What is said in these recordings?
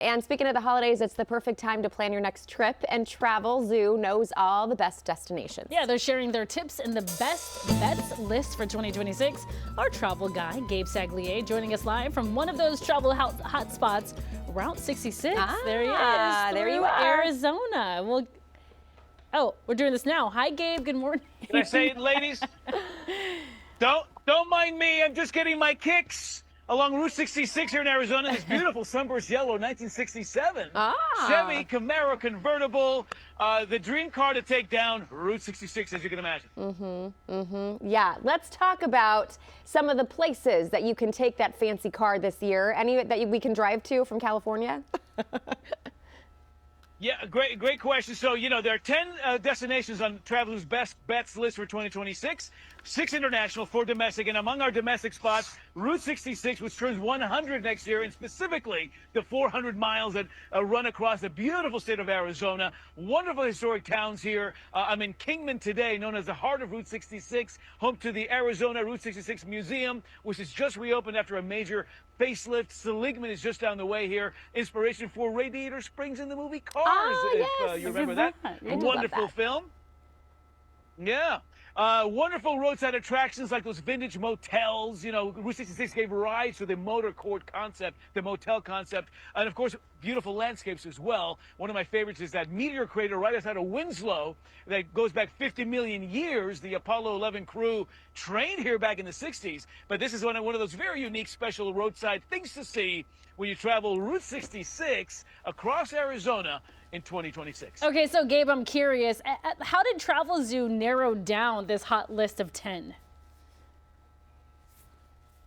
And speaking of the holidays, it's the perfect time to plan your next trip, and Travelzoo knows all the best destinations. Yeah, they're sharing their tips and the best bets list for 2026. Our travel guy, Gabe Saglie, joining us live from one of those travel hotspots, Route 66. There he is. There you are. Arizona. Well, oh, we're doing this now. Hi, Gabe. Good morning. Can I say it, ladies? Don't mind me. I'm just getting my kicks along Route 66 here in Arizona. This beautiful sunburst yellow 1967 Chevy Camaro convertible. The dream car to take down Route 66, as you can imagine. Yeah, let's talk about some of the places that you can take that fancy car this year. Any that we can drive to from California? Yeah, great question. So, there are 10 destinations on Travelzoo's best bets list for 2026, 6 international, 4 domestic, and among our domestic spots, Route 66, which turns 100 next year, and specifically the 400 miles that run across the beautiful state of Arizona. Wonderful historic towns here. I'm in Kingman today, known as the heart of Route 66, home to the Arizona Route 66 Museum, which is just reopened after a major facelift. Seligman is just down the way here. Inspiration for Radiator Springs in the movie Cars, if you remember that. Wonderful film. Yeah. Wonderful roadside attractions like those vintage motels. Route 66 gave rise to the motor court concept, the motel concept, and of course, beautiful landscapes as well. One of my favorites is that meteor crater right outside of Winslow that goes back 50 million years. The Apollo 11 crew trained here back in the 60s, but this is one of those very unique, special roadside things to see when you travel Route 66 across Arizona in 2026. Okay, so Gabe, I'm curious, how did Travelzoo narrow down this hot list of 10?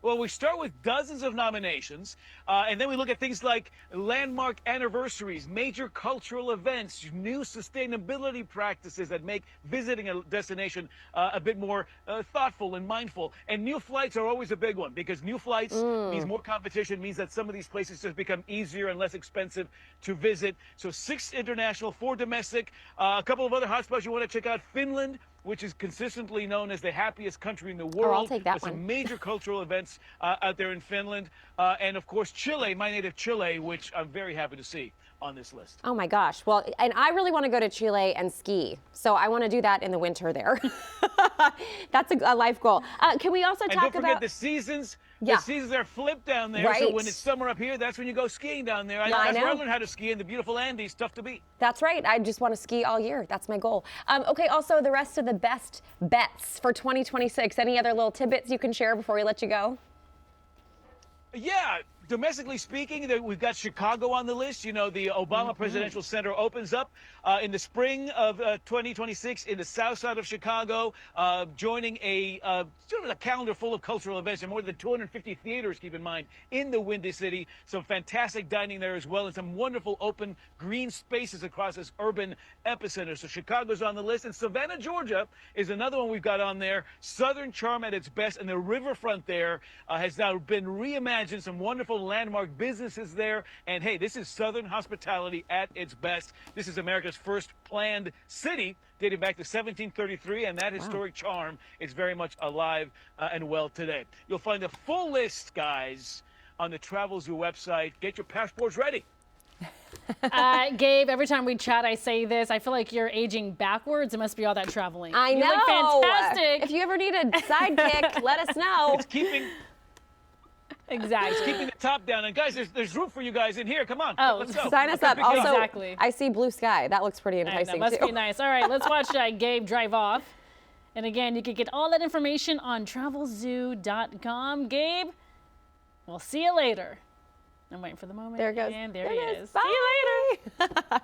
Well, we start with dozens of nominations, and then we look at things like landmark anniversaries, major cultural events, new sustainability practices that make visiting a destination a bit more thoughtful and mindful. And new flights are always a big one, because new flights means more competition, means that some of these places just become easier and less expensive to visit. So 6 international, 4 domestic, a couple of other hotspots you want to check out. Finland, which is consistently known as the happiest country in the world. I'll take that There's some major cultural events out there in Finland. And of course, Chile, my native Chile, which I'm very happy to see on this list. Oh my gosh. Well, and I really want to go to Chile and ski. So I want to do that in the winter there. That's a life goal. Can we also talk about... And don't forget the seasons. Yeah. The seasons are flipped down there. Right. So when it's summer up here, that's when you go skiing down there. That's where I learned how to ski in the beautiful Andes. Tough to beat. That's right. I just want to ski all year. That's my goal. Okay, also the rest of the best bets for 2026. Any other little tidbits you can share before we let you go? Yeah, domestically speaking, we've got Chicago on the list. The Obama Presidential Center opens up in the spring of 2026 in the south side of Chicago, joining a sort of a calendar full of cultural events and more than 250 theaters, keep in mind, in the Windy City. Some fantastic dining there as well, and some wonderful open green spaces across this urban epicenter. So Chicago's on the list. And Savannah, Georgia is another one we've got on there. Southern charm at its best, and the riverfront there has now been reimagined. Some wonderful landmark businesses there. And hey, this is Southern hospitality at its best. This is America's first planned city dating back to 1733, and that historic charm is very much alive and well today. You'll find a full list, guys, on the Travelzoo website. Get your passports ready. Gabe, every time we chat, I say this. I feel like you're aging backwards. It must be all that traveling. I know. You look fantastic. If you ever need a sidekick, let us know. It's keeping... Exactly. It's keeping the top down. And guys, there's room for you guys in here. Come on. Oh, let's go. Sign us up. Also, exactly. I see blue sky. That looks pretty enticing, that must too. be nice. All right, let's watch Gabe drive off. And again, you can get all that information on travelzoo.com. Gabe, we'll see you later. I'm waiting for the moment. There it goes. And there he is. Bye. See you later.